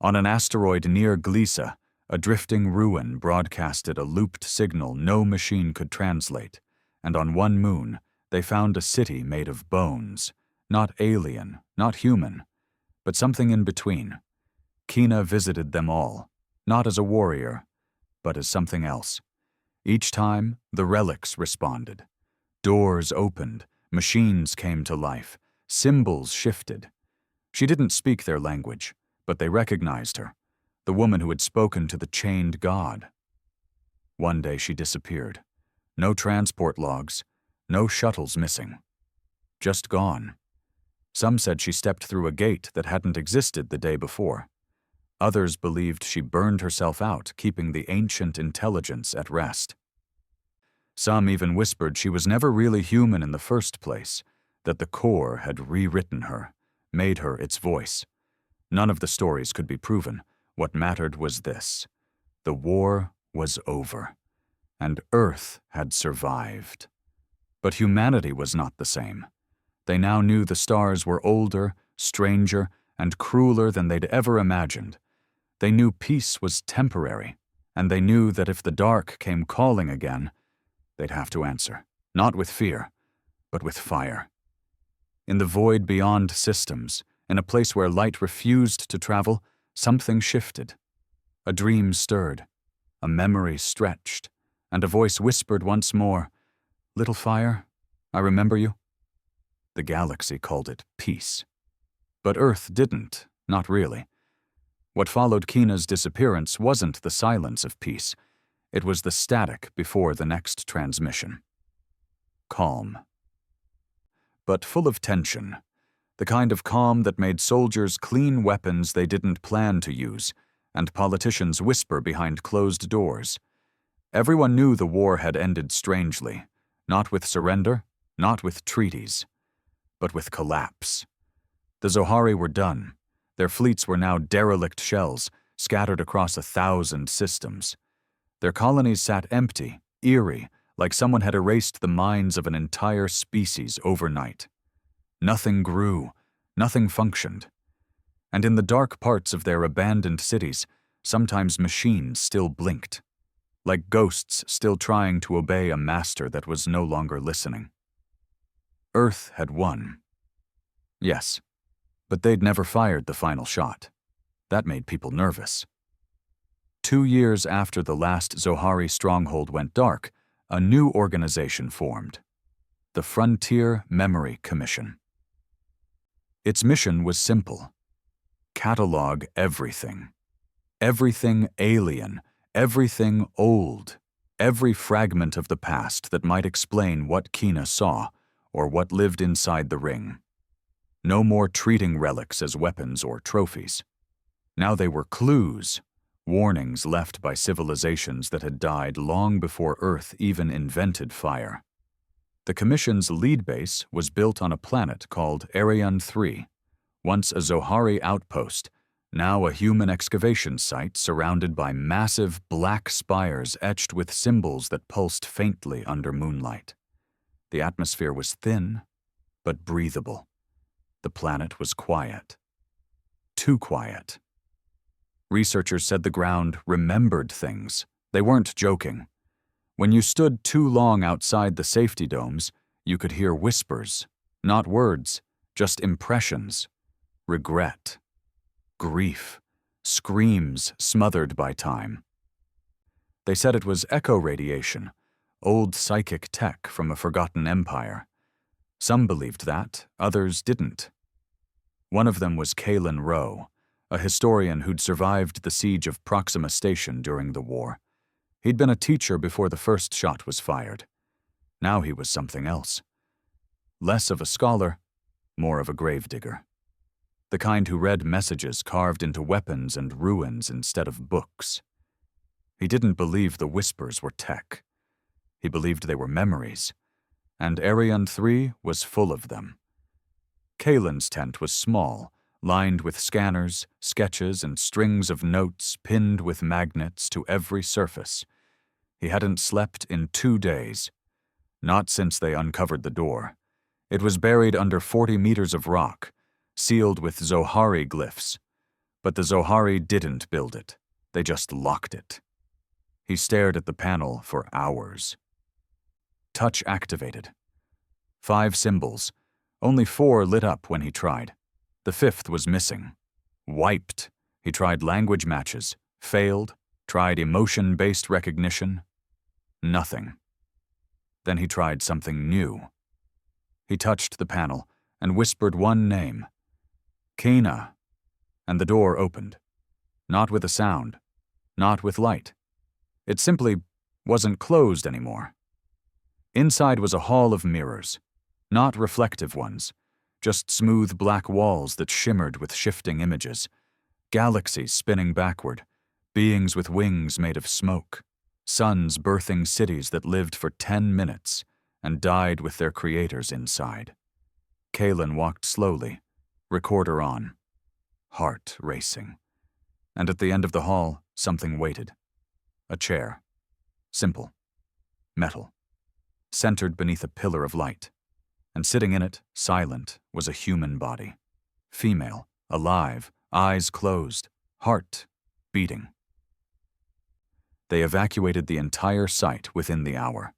S1: On an asteroid near Glisa, a drifting ruin broadcasted a looped signal no machine could translate, and on one moon, they found a city made of bones, not alien, not human, but something in between. Kina visited them all, not as a warrior, but as something else. Each time, the relics responded. Doors opened, machines came to life, symbols shifted. She didn't speak their language, but they recognized her, the woman who had spoken to the chained god. One day she disappeared. No transport logs, no shuttles missing. Just gone. Some said she stepped through a gate that hadn't existed the day before. Others believed she burned herself out, keeping the ancient intelligence at rest. Some even whispered she was never really human in the first place, that the core had rewritten her, made her its voice. None of the stories could be proven. What mattered was this: the war was over, and Earth had survived. But humanity was not the same. They now knew the stars were older, stranger, and crueler than they'd ever imagined. They knew peace was temporary, and they knew that if the dark came calling again, they'd have to answer, not with fear, but with fire. In the void beyond systems, in a place where light refused to travel, something shifted. A dream stirred, a memory stretched, and a voice whispered once more, "Little fire, I remember you." The galaxy called it peace. But Earth didn't, not really. What followed Kina's disappearance wasn't the silence of peace. It was the static before the next transmission. Calm. But full of tension. The kind of calm that made soldiers clean weapons they didn't plan to use, and politicians whisper behind closed doors. Everyone knew the war had ended strangely, not with surrender, not with treaties, but with collapse. The Zohari were done. Their fleets were now derelict shells, scattered across 1,000 systems. Their colonies sat empty, eerie, like someone had erased the minds of an entire species overnight. Nothing grew, nothing functioned. And in the dark parts of their abandoned cities, sometimes machines still blinked, like ghosts still trying to obey a master that was no longer listening. Earth had won. Yes, but they'd never fired the final shot. That made people nervous. 2 years after the last Zohari stronghold went dark, a new organization formed, the Frontier Memory Commission. Its mission was simple: catalog everything. Everything alien, everything old, every fragment of the past that might explain what Kina saw or what lived inside the ring. No more treating relics as weapons or trophies. Now they were clues, warnings left by civilizations that had died long before Earth even invented fire. The Commission's lead base was built on a planet called Arion 3, once a Zohari outpost, Now a human excavation site surrounded by massive black spires etched with symbols that pulsed faintly under moonlight. The atmosphere was thin, but breathable. The planet was quiet. Too quiet. Researchers said the ground remembered things. They weren't joking. When you stood too long outside the safety domes, you could hear whispers, not words, just impressions, regret, grief, screams smothered by time. They said it was echo radiation, old psychic tech from a forgotten empire. Some believed that, others didn't. One of them was Kalen Rowe, a historian who'd survived the siege of Proxima Station during the war. He'd been a teacher before the first shot was fired. Now he was something else. Less of a scholar, more of a gravedigger. The kind who read messages carved into weapons and ruins instead of books. He didn't believe the whispers were tech. He believed they were memories, and Ariane 3 was full of them. Kalen's tent was small, lined with scanners, sketches, and strings of notes pinned with magnets to every surface. He hadn't slept in 2 days. Not since they uncovered the door. It was buried under 40 meters of rock, sealed with Zohari glyphs. But the Zohari didn't build it. They just locked it. He stared at the panel for hours. Touch activated. 5 symbols. Only 4 lit up when he tried. The 5th was missing. Wiped. He tried language matches. Failed. Tried emotion-based recognition. Nothing. Then he tried something new. He touched the panel and whispered one name. Kina. And the door opened. Not with a sound. Not with light. It simply wasn't closed anymore. Inside was a hall of mirrors. Not reflective ones. Just smooth black walls that shimmered with shifting images. Galaxies spinning backward. Beings with wings made of smoke. Suns birthing cities that lived for 10 minutes and died with their creators inside. Kalen walked slowly, recorder on, heart racing. And at the end of the hall, something waited. A chair. Simple. Metal. Centered beneath a pillar of light. And sitting in it, silent, was a human body. Female, alive, eyes closed, heart beating. They evacuated the entire site within the hour.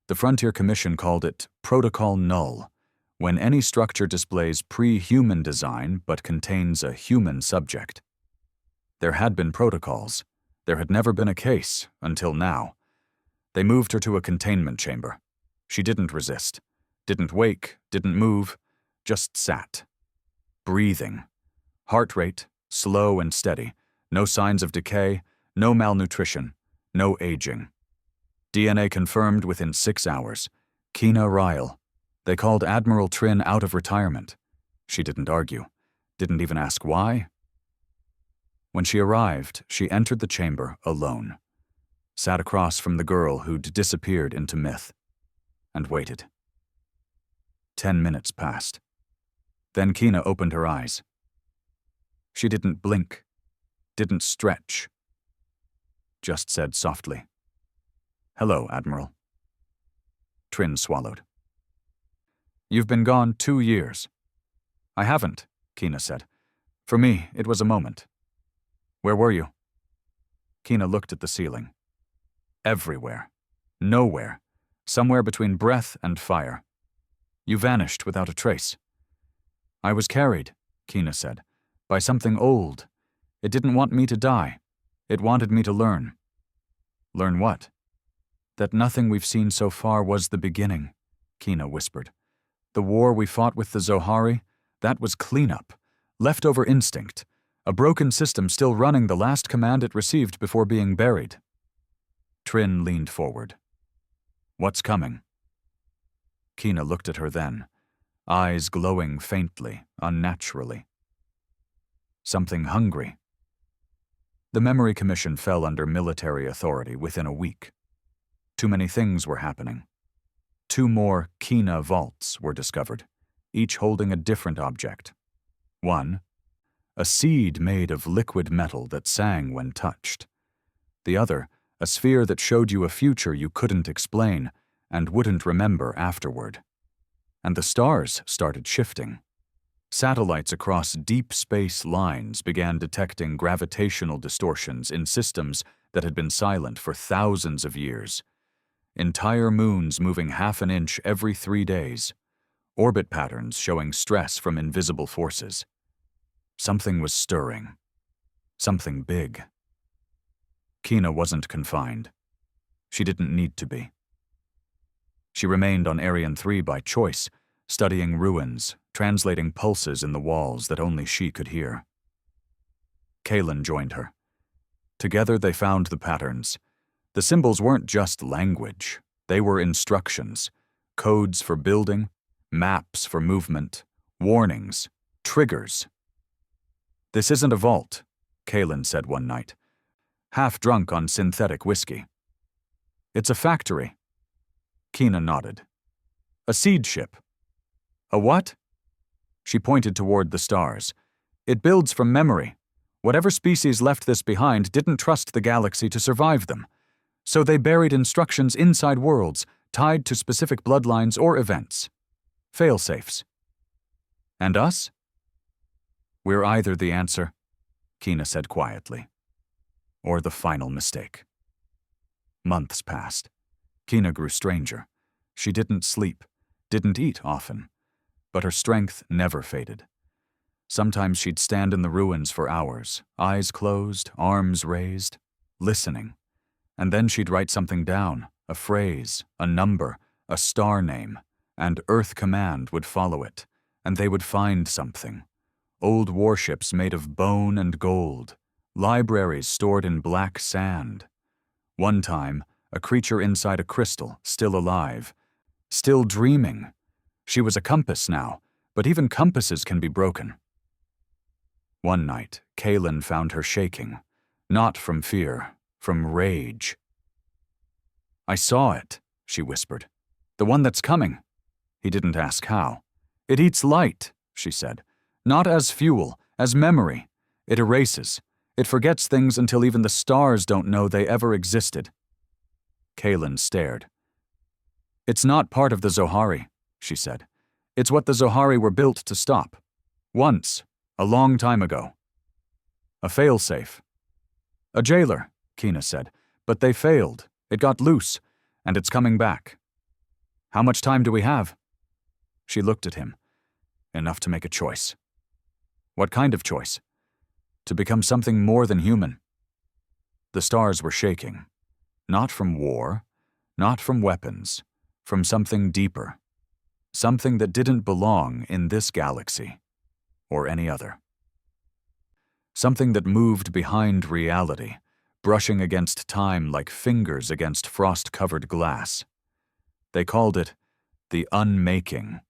S1: The Frontier Commission called it Protocol Null, when any structure displays pre-human design but contains a human subject. There had been protocols. There had never been a case, until now. They moved her to a containment chamber. She didn't resist. Didn't wake, didn't move, just sat. Breathing. Heart rate, slow and steady. No signs of decay, no malnutrition, no aging. DNA confirmed within 6 hours. Kina Ryle. They called Admiral Trin out of retirement. She didn't argue. Didn't even ask why. When she arrived, she entered the chamber alone. Sat across from the girl who'd disappeared into myth. And waited. 10 minutes passed. Then Kina opened her eyes. She didn't blink. Didn't stretch. Just said softly, "Hello, Admiral." Trin swallowed. "You've been gone 2 years." "I haven't," Kina said. "For me, it was a moment." "Where were you?" Kina looked at the ceiling. Everywhere. Nowhere. Somewhere between breath and fire. "You vanished without a trace." "I was carried," Kina said, "by something old. It didn't want me to die. It wanted me to learn." "Learn what?" "That nothing we've seen so far was the beginning," Kina whispered. "The war we fought with the Zohari, that was cleanup, leftover instinct, a broken system still running the last command it received before being buried." Trin leaned forward. "What's coming?" Kina looked at her then, eyes glowing faintly, unnaturally. "Something hungry." The Memory Commission fell under military authority within a week. Too many things were happening. 2 more Kina vaults were discovered, each holding a different object. One, a seed made of liquid metal that sang when touched. The other, a sphere that showed you a future you couldn't explain and wouldn't remember afterward. And the stars started shifting. Satellites across deep space lines began detecting gravitational distortions in systems that had been silent for thousands of years. Entire moons moving half an inch every 3 days. Orbit patterns showing stress from invisible forces. Something was stirring. Something big. Kina wasn't confined. She didn't need to be. She remained on Arian 3 by choice, studying ruins, translating pulses in the walls that only she could hear. Kaelin joined her. Together they found the patterns. The symbols weren't just language. They were instructions, codes for building, maps for movement, warnings, triggers. "This isn't a vault," Kaelin said one night, half drunk on synthetic whiskey. "It's a factory." Kina nodded. "A seed ship." "A what?" She pointed toward the stars. "It builds from memory. Whatever species left this behind didn't trust the galaxy to survive them. So they buried instructions inside worlds, tied to specific bloodlines or events. Failsafes. And us? We're either the answer," Kina said quietly, "or the final mistake." Months passed. Kina grew stranger. She didn't sleep, didn't eat often, but her strength never faded. Sometimes she'd stand in the ruins for hours, eyes closed, arms raised, listening. And then she'd write something down, a phrase, a number, a star name, and Earth Command would follow it, and they would find something. Old warships made of bone and gold, libraries stored in black sand. One time, a creature inside a crystal, still alive, still dreaming. She was a compass now, but even compasses can be broken. One night, Kaelin found her shaking, not from fear, from rage. "I saw it," she whispered. "The one that's coming." He didn't ask how. "It eats light," she said. "Not as fuel, as memory. It erases. It forgets things until even the stars don't know they ever existed." Kaelin stared. "It's not part of the Zohari," she said. "It's what the Zohari were built to stop. Once, a long time ago. A failsafe." "A jailer," Kina said. "But they failed. It got loose, and it's coming back." "How much time do we have?" She looked at him. "Enough to make a choice." "What kind of choice?" "To become something more than human." The stars were shaking. Not from war, not from weapons, from something deeper. Something that didn't belong in this galaxy, or any other. Something that moved behind reality, brushing against time like fingers against frost-covered glass. They called it the Unmaking.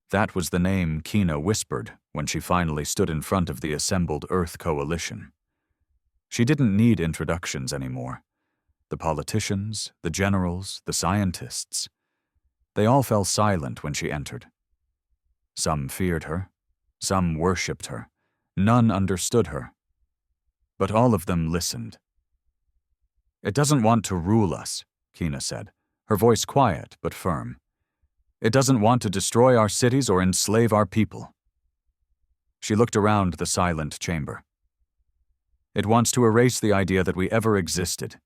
S1: That was the name Kina whispered when she finally stood in front of the assembled Earth Coalition. She didn't need introductions anymore. The politicians, the generals, the scientists. They all fell silent when she entered. Some feared her. Some worshipped her. None understood her. But all of them listened. "It doesn't want to rule us," Kina said, her voice quiet but firm. "It doesn't want to destroy our cities or enslave our people." She looked around the silent chamber. "It wants to erase the idea that we ever existed."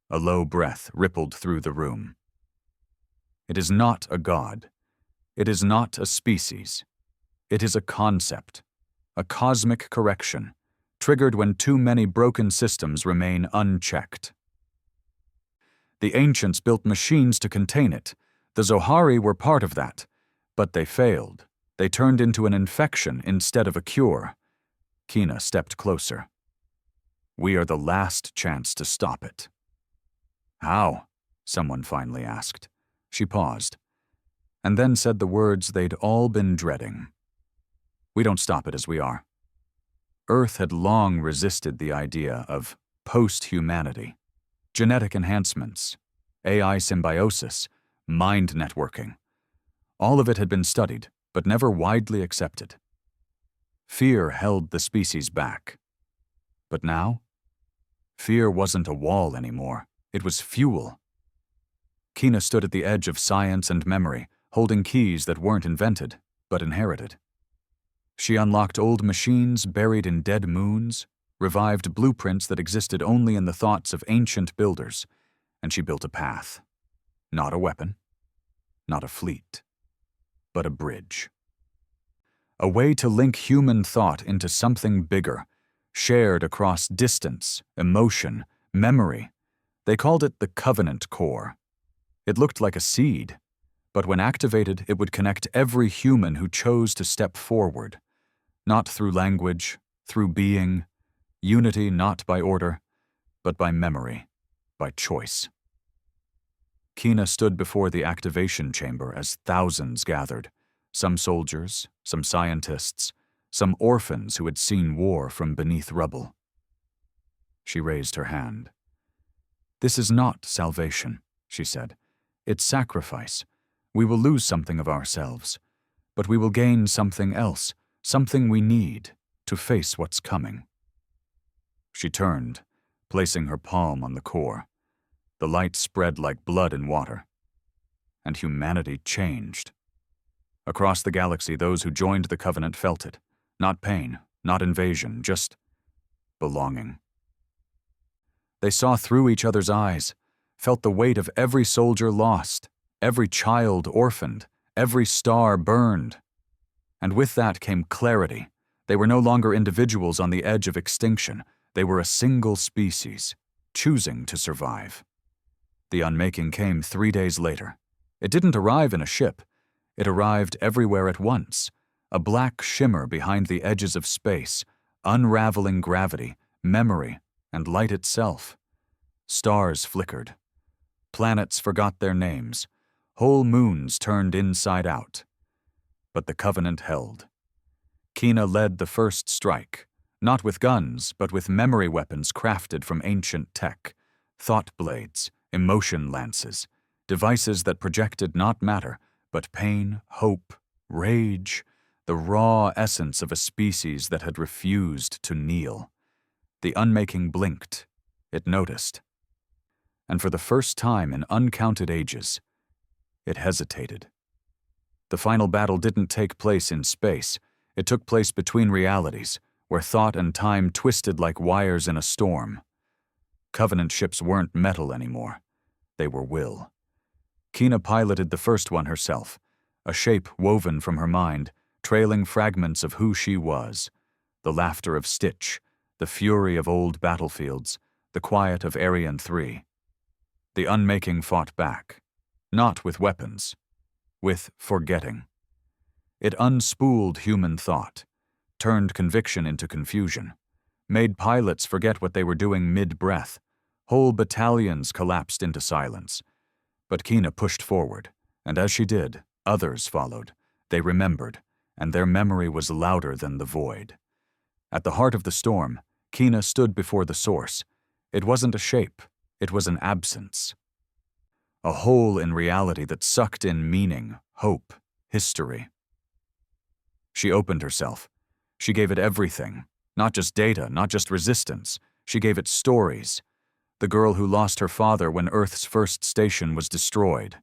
S1: A low breath rippled through the room. "It is not a god. It is not a species. It is a concept, a cosmic correction, triggered when too many broken systems remain unchecked. The ancients built machines to contain it. The Zohari were part of that, but they failed. They turned into an infection instead of a cure." Kina stepped closer. "We are the last chance to stop it." "How?" someone finally asked. She paused, and then said the words they'd all been dreading. "We don't stop it as we are." Earth had long resisted the idea of post-humanity, genetic enhancements, AI symbiosis, mind networking. All of it had been studied, but never widely accepted. Fear held the species back. But now, fear wasn't a wall anymore. It was fuel. Kina stood at the edge of science and memory, holding keys that weren't invented, but inherited. She unlocked old machines buried in dead moons, revived blueprints that existed only in the thoughts of ancient builders, and she built a path. Not a weapon, not a fleet, but a bridge. A way to link human thought into something bigger, shared across distance, emotion, memory. They called it the Covenant Core. It looked like a seed, but when activated, it would connect every human who chose to step forward. Not through language, through being. Unity not by order, but by memory, by choice. Kina stood before the activation chamber as thousands gathered. Some soldiers, some scientists, some orphans who had seen war from beneath rubble. She raised her hand. "This is not salvation," she said. "It's sacrifice. We will lose something of ourselves, but we will gain something else, something we need to face what's coming." She turned, placing her palm on the core. The light spread like blood in water. And humanity changed. Across the galaxy, those who joined the Covenant felt it. Not pain, not invasion, just belonging. They saw through each other's eyes, felt the weight of every soldier lost, every child orphaned, every star burned. And with that came clarity. They were no longer individuals on the edge of extinction. They were a single species, choosing to survive. The unmaking came 3 days later. It didn't arrive in a ship. It arrived everywhere at once, a black shimmer behind the edges of space, unraveling gravity, memory, and light itself. Stars flickered. Planets forgot their names. Whole moons turned inside out. But the Covenant held. Kina led the first strike, not with guns, but with memory weapons crafted from ancient tech, thought blades, emotion lances, devices that projected not matter, but pain, hope, rage, the raw essence of a species that had refused to kneel. The unmaking blinked. It noticed. And for the first time in uncounted ages, it hesitated. The final battle didn't take place in space. It took place between realities, where thought and time twisted like wires in a storm. Covenant ships weren't metal anymore. They were will. Kina piloted the first one herself, a shape woven from her mind, trailing fragments of who she was, the laughter of Stitch, the fury of old battlefields, the quiet of Arian 3. The unmaking fought back, not with weapons, with forgetting. It unspooled human thought, turned conviction into confusion, made pilots forget what they were doing mid-breath. Whole battalions collapsed into silence. But Kina pushed forward, and as she did, others followed. They remembered, and their memory was louder than the void. At the heart of the storm, Kina stood before the source. It wasn't a shape, it was an absence. A hole in reality that sucked in meaning, hope, history. She opened herself. She gave it everything. Not just data, not just resistance. She gave it stories. The girl who lost her father when Earth's first station was destroyed.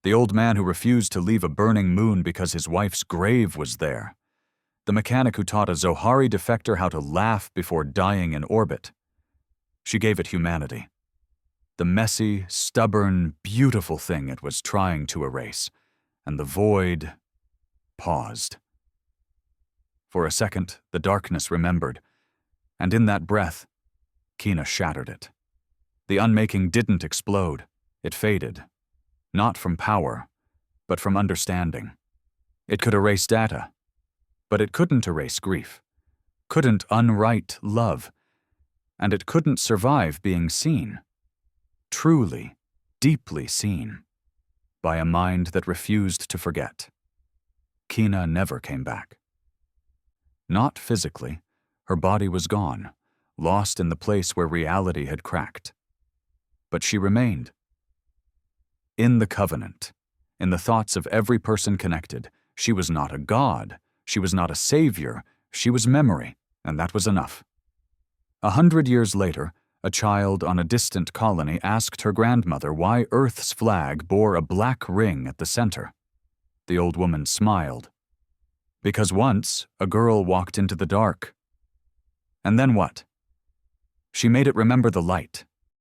S1: The old man who refused to leave a burning moon because his wife's grave was there. The mechanic who taught a Zohari defector how to laugh before dying in orbit. She gave it humanity. The messy, stubborn, beautiful thing it was trying to erase. And the void paused. For a second, the darkness remembered, and in that breath, Kina shattered it. The unmaking didn't explode. It faded. Not from power, but from understanding. It could erase data, but it couldn't erase grief, couldn't unwrite love, and it couldn't survive being seen. Truly, deeply seen, by a mind that refused to forget. Kina never came back. Not physically. Her body was gone, lost in the place where reality had cracked. But she remained. In the Covenant, in the thoughts of every person connected, she was not a god, she was not a savior, She was memory, and that was enough. 100 years later, a child on a distant colony asked her grandmother why Earth's flag bore a black ring at the center. The old woman smiled. Because once, a girl walked into the dark. And then what? She made it remember the light.